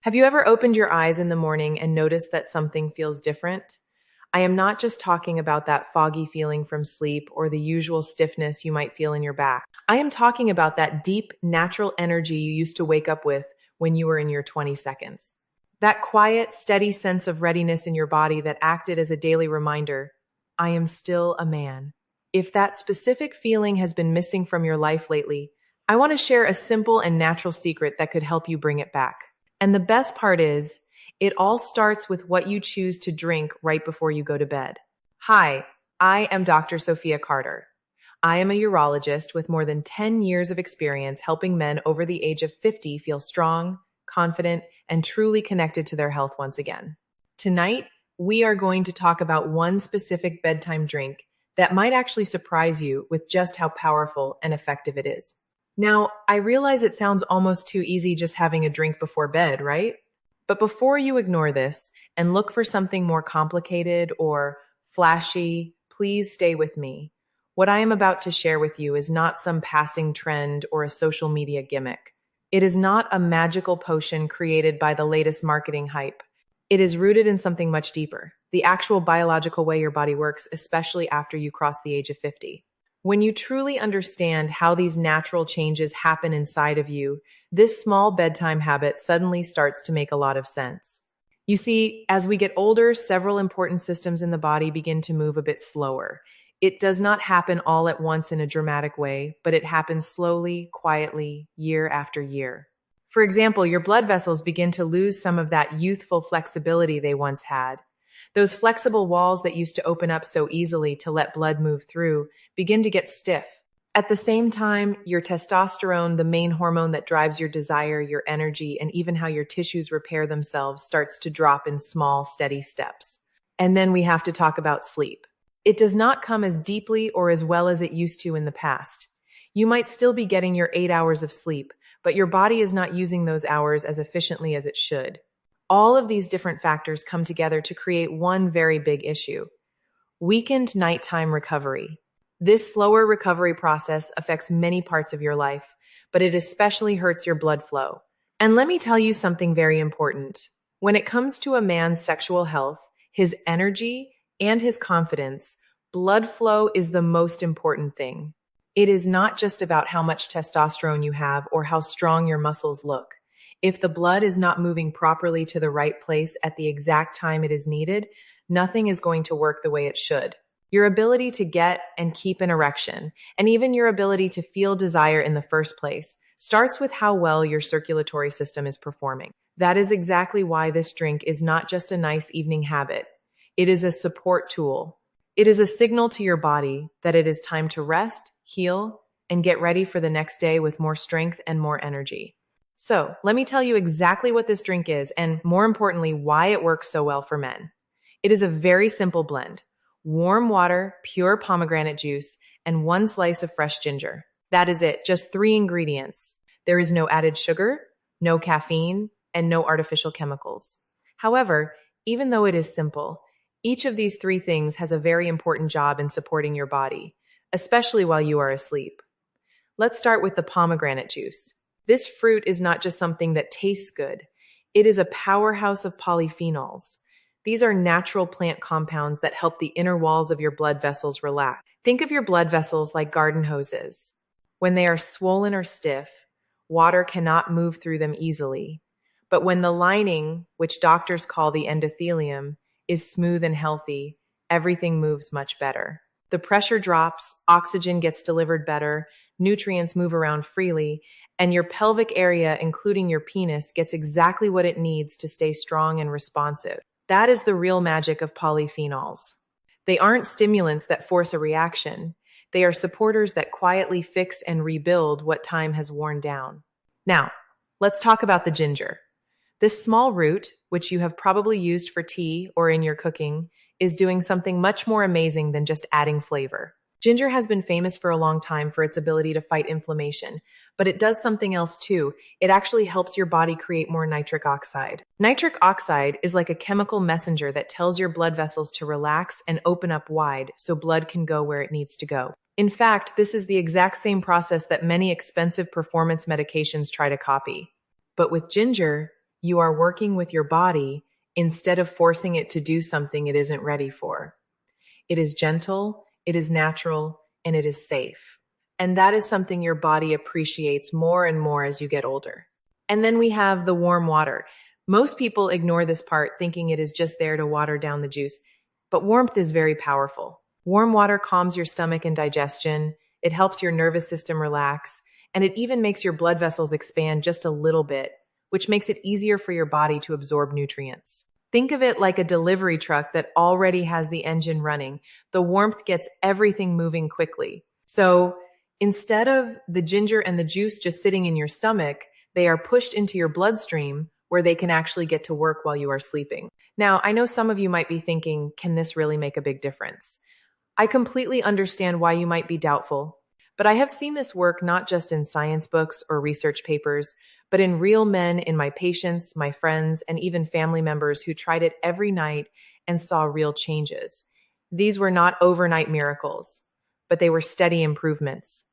Have you ever opened your eyes in the morning and noticed that something feels different? I am not just talking about that foggy feeling from sleep or the usual stiffness you might feel in your back. I am talking about that deep, natural energy you used to wake up with when you were in your 20 seconds. That quiet, steady sense of readiness in your body that acted as a daily reminder, I am still a man. If that specific feeling has been missing from your life lately, I want to share a simple and natural secret that could help you bring it back. And the best part is, it all starts with what you choose to drink right before you go to bed. Hi, I am Dr. Sophia Carter. I am a urologist with more than 10 years of experience helping men over the age of 50 feel strong, confident, and truly connected to their health once again. Tonight, we are going to talk about one specific bedtime drink that might actually surprise you with just how powerful and effective it is. Now, I realize it sounds almost too easy just having a drink before bed, right? But before you ignore this and look for something more complicated or flashy, please stay with me. What I am about to share with you is not some passing trend or a social media gimmick. It is not a magical potion created by the latest marketing hype. It is rooted in something much deeper, the actual biological way your body works, especially after you cross the age of 50. When you truly understand how these natural changes happen inside of you, this small bedtime habit suddenly starts to make a lot of sense. You see, as we get older, several important systems in the body begin to move a bit slower. It does not happen all at once in a dramatic way, but it happens slowly, quietly, year after year. For example, your blood vessels begin to lose some of that youthful flexibility they once had. Those flexible walls that used to open up so easily to let blood move through begin to get stiff. At the same time, your testosterone, the main hormone that drives your desire, your energy, and even how your tissues repair themselves, starts to drop in small, steady steps. And then we have to talk about sleep. It does not come as deeply or as well as it used to in the past. You might still be getting your 8 hours of sleep, but your body is not using those hours as efficiently as it should. All of these different factors come together to create one very big issue: weakened nighttime recovery. This slower recovery process affects many parts of your life, but it especially hurts your blood flow. And let me tell you something very important. When it comes to a man's sexual health, his energy, and his confidence, blood flow is the most important thing. It is not just about how much testosterone you have or how strong your muscles look. If the blood is not moving properly to the right place at the exact time it is needed, nothing is going to work the way it should. Your ability to get and keep an erection, and even your ability to feel desire in the first place, starts with how well your circulatory system is performing. That is exactly why this drink is not just a nice evening habit. It is a support tool. It is a signal to your body that it is time to rest, heal, and get ready for the next day with more strength and more energy. So, let me tell you exactly what this drink is and, more importantly, why it works so well for men. It is a very simple blend: warm water, pure pomegranate juice, and one slice of fresh ginger. That is it, just 3 ingredients. There is no added sugar, no caffeine, and no artificial chemicals. However, even though it is simple, each of these 3 things has a very important job in supporting your body, especially while you are asleep. Let's start with the pomegranate juice. This fruit is not just something that tastes good. It is a powerhouse of polyphenols. These are natural plant compounds that help the inner walls of your blood vessels relax. Think of your blood vessels like garden hoses. When they are swollen or stiff, water cannot move through them easily. But when the lining, which doctors call the endothelium, is smooth and healthy, everything moves much better. The pressure drops, oxygen gets delivered better, nutrients move around freely, and your pelvic area, including your penis, gets exactly what it needs to stay strong and responsive. That is the real magic of polyphenols. They aren't stimulants that force a reaction. They are supporters that quietly fix and rebuild what time has worn down. Now, let's talk about the ginger. This small root, which you have probably used for tea or in your cooking, is doing something much more amazing than just adding flavor. Ginger has been famous for a long time for its ability to fight inflammation, but it does something else too. It actually helps your body create more nitric oxide. Nitric oxide is like a chemical messenger that tells your blood vessels to relax and open up wide so blood can go where it needs to go. In fact, this is the exact same process that many expensive performance medications try to copy. But with ginger, You are working with your body instead of forcing it to do something it isn't ready for. It is gentle, it is natural, and it is safe. And that is something your body appreciates more and more as you get older. And then we have the warm water. Most people ignore this part, thinking it is just there to water down the juice, but warmth is very powerful. Warm water calms your stomach and digestion, it helps your nervous system relax, and it even makes your blood vessels expand just a little bit, which makes it easier for your body to absorb nutrients. Think of it like a delivery truck that already has the engine running. The warmth gets everything moving quickly. So instead of the ginger and the juice just sitting in your stomach, they are pushed into your bloodstream where they can actually get to work while you are sleeping. Now, I know some of you might be thinking, can this really make a big difference? I completely understand why you might be doubtful, but I have seen this work not just in science books or research papers, but in real men, in my patients, my friends, and even family members who tried it every night and saw real changes. These were not overnight miracles, but they were steady improvements.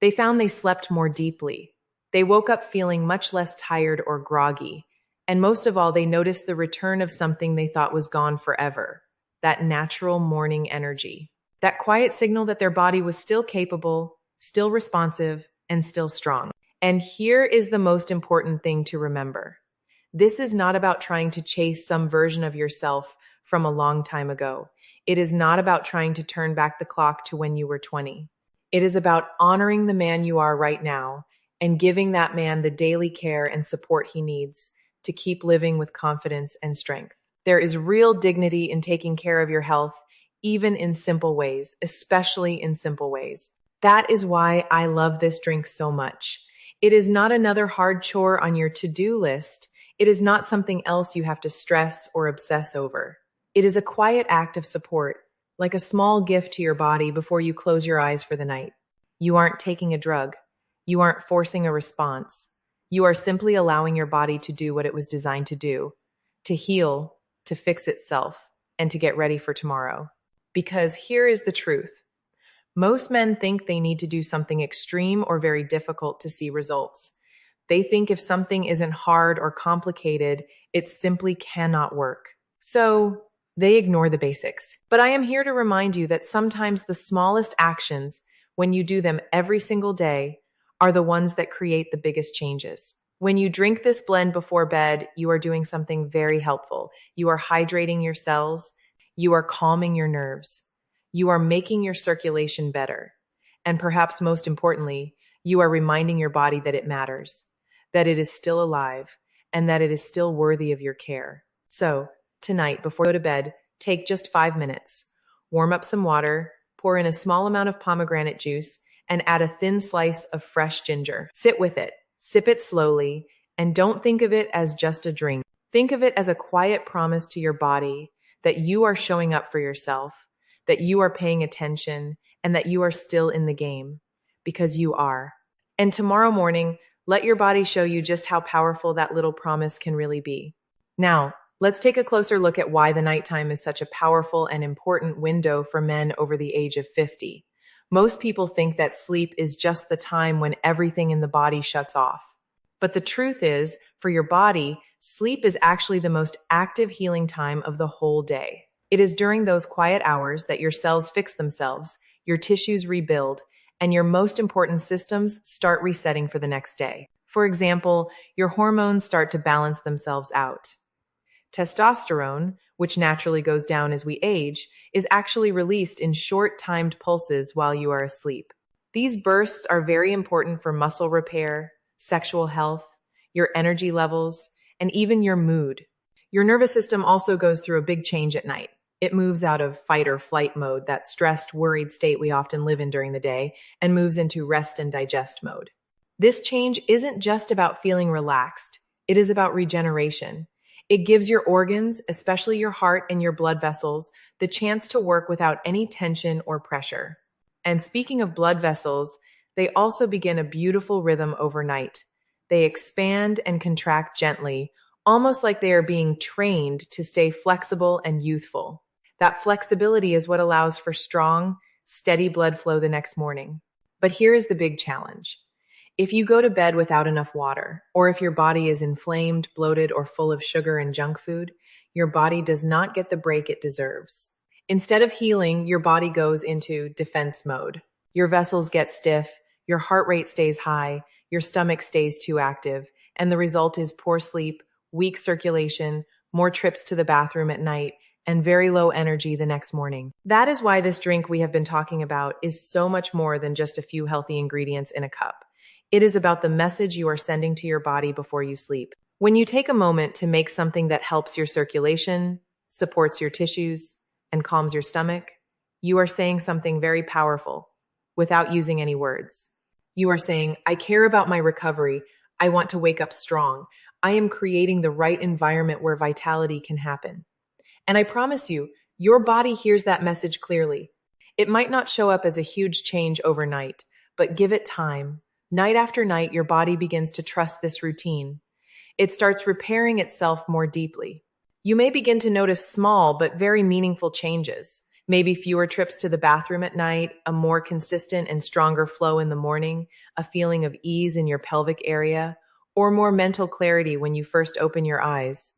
They found they slept more deeply. They woke up feeling much less tired or groggy. And most of all, they noticed the return of something they thought was gone forever, that natural morning energy, that quiet signal that their body was still capable, still responsive, and still strong. And here is the most important thing to remember. This is not about trying to chase some version of yourself from a long time ago. It is not about trying to turn back the clock to when you were 20. It is about honoring the man you are right now and giving that man the daily care and support he needs to keep living with confidence and strength. There is real dignity in taking care of your health, even in simple ways, especially in simple ways. That is why I love this drink so much. It is not another hard chore on your to-do list. It is not something else you have to stress or obsess over. It is a quiet act of support, like a small gift to your body before you close your eyes for the night. You aren't taking a drug. You aren't forcing a response. You are simply allowing your body to do what it was designed to do, to heal, to fix itself, and to get ready for tomorrow. Because here is the truth. Most men think they need to do something extreme or very difficult to see results. They think if something isn't hard or complicated, it simply cannot work. So they ignore the basics. But I am here to remind you that sometimes the smallest actions, when you do them every single day, are the ones that create the biggest changes. When you drink this blend before bed, you are doing something very helpful. You are hydrating your cells. You are calming your nerves. You are making your circulation better. And perhaps most importantly, you are reminding your body that it matters, that it is still alive, and that it is still worthy of your care. So, tonight, before you go to bed, take just 5 minutes. Warm up some water, pour in a small amount of pomegranate juice, and add a thin slice of fresh ginger. Sit with it, sip it slowly, and don't think of it as just a drink. Think of it as a quiet promise to your body that you are showing up for yourself, that you are paying attention, and that you are still in the game, because you are. And tomorrow morning, let your body show you just how powerful that little promise can really be. Now, let's take a closer look at why the nighttime is such a powerful and important window for men over the age of 50. Most people think that sleep is just the time when everything in the body shuts off. But the truth is, for your body, sleep is actually the most active healing time of the whole day. It is during those quiet hours that your cells fix themselves, your tissues rebuild, and your most important systems start resetting for the next day. For example, your hormones start to balance themselves out. Testosterone, which naturally goes down as we age, is actually released in short timed pulses while you are asleep. These bursts are very important for muscle repair, sexual health, your energy levels, and even your mood. Your nervous system also goes through a big change at night. It moves out of fight or flight mode, that stressed, worried state we often live in during the day, and moves into rest and digest mode. This change isn't just about feeling relaxed. It is about regeneration. It gives your organs, especially your heart and your blood vessels, the chance to work without any tension or pressure. And speaking of blood vessels, they also begin a beautiful rhythm overnight. They expand and contract gently, almost like they are being trained to stay flexible and youthful. That flexibility is what allows for strong, steady blood flow the next morning. But here is the big challenge. If you go to bed without enough water, or if your body is inflamed, bloated, or full of sugar and junk food, your body does not get the break it deserves. Instead of healing, your body goes into defense mode. Your vessels get stiff, your heart rate stays high, your stomach stays too active, and the result is poor sleep, weak circulation, more trips to the bathroom at night, and very low energy the next morning. That is why this drink we have been talking about is so much more than just a few healthy ingredients in a cup. It is about the message you are sending to your body before you sleep. When you take a moment to make something that helps your circulation, supports your tissues, and calms your stomach, you are saying something very powerful without using any words. You are saying, I care about my recovery. I want to wake up strong. I am creating the right environment where vitality can happen. And I promise you, your body hears that message clearly. It might not show up as a huge change overnight, but give it time. Night after night, your body begins to trust this routine. It starts repairing itself more deeply. You may begin to notice small but very meaningful changes. Maybe fewer trips to the bathroom at night, a more consistent and stronger flow in the morning, a feeling of ease in your pelvic area, or more mental clarity when you first open your eyes.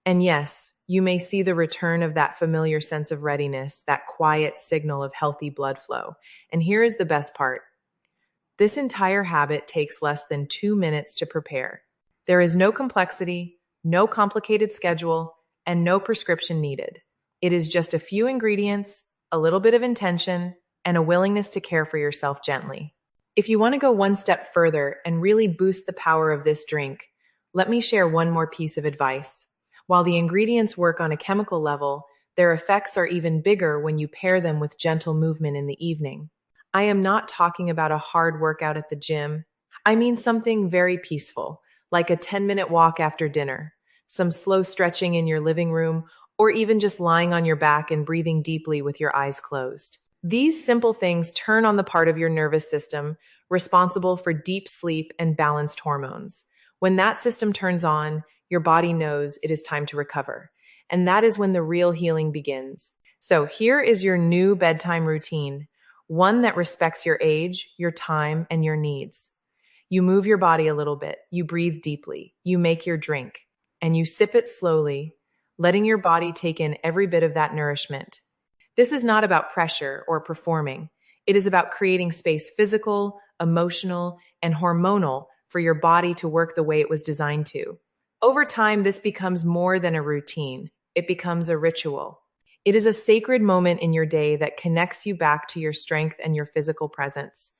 And yes, you may see the return of that familiar sense of readiness, that quiet signal of healthy blood flow. And here is the best part. This entire habit takes less than 2 minutes to prepare. There is no complexity, no complicated schedule, and no prescription needed. It is just a few ingredients, a little bit of intention, and a willingness to care for yourself gently. If you want to go one step further and really boost the power of this drink, let me share one more piece of advice. While the ingredients work on a chemical level, their effects are even bigger when you pair them with gentle movement in the evening. I am not talking about a hard workout at the gym. I mean something very peaceful, like a 10-minute walk after dinner, some slow stretching in your living room, or even just lying on your back and breathing deeply with your eyes closed. These simple things turn on the part of your nervous system responsible for deep sleep and balanced hormones. When that system turns on, your body knows it is time to recover. And that is when the real healing begins. So here is your new bedtime routine, one that respects your age, your time, and your needs. You move your body a little bit, you breathe deeply, you make your drink, and you sip it slowly, letting your body take in every bit of that nourishment. This is not about pressure or performing. It is about creating space physical, emotional, and hormonal for your body to work the way it was designed to. Over time, this becomes more than a routine. It becomes a ritual. It is a sacred moment in your day that connects you back to your strength and your physical presence.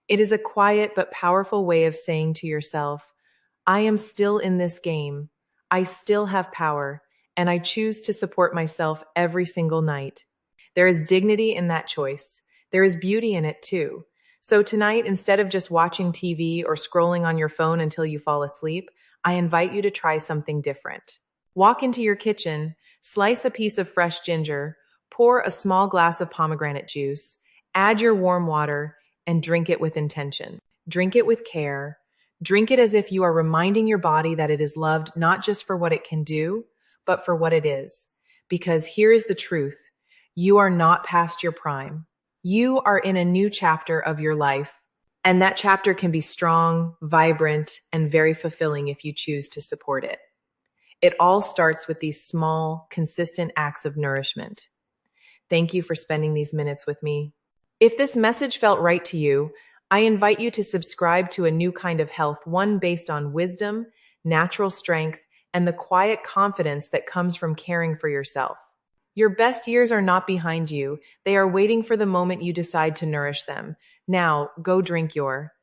It is a quiet but powerful way of saying to yourself, I am still in this game. I still have power, and I choose to support myself every single night. There is dignity in that choice. There is beauty in it too. So tonight, instead of just watching TV or scrolling on your phone until you fall asleep, I invite you to try something different. Walk into your kitchen, slice a piece of fresh ginger, pour a small glass of pomegranate juice, add your warm water, and drink it with intention. Drink it with care. Drink it as if you are reminding your body that it is loved not just for what it can do, but for what it is. Because here is the truth. You are not past your prime. You are in a new chapter of your life, and that chapter can be strong, vibrant, and very fulfilling if you choose to support it. It all starts with these small, consistent acts of nourishment. Thank you for spending these minutes with me. If this message felt right to you, I invite you to subscribe to a new kind of health, one based on wisdom, natural strength, and the quiet confidence that comes from caring for yourself. Your best years are not behind you. They are waiting for the moment you decide to nourish them. Now, go drink your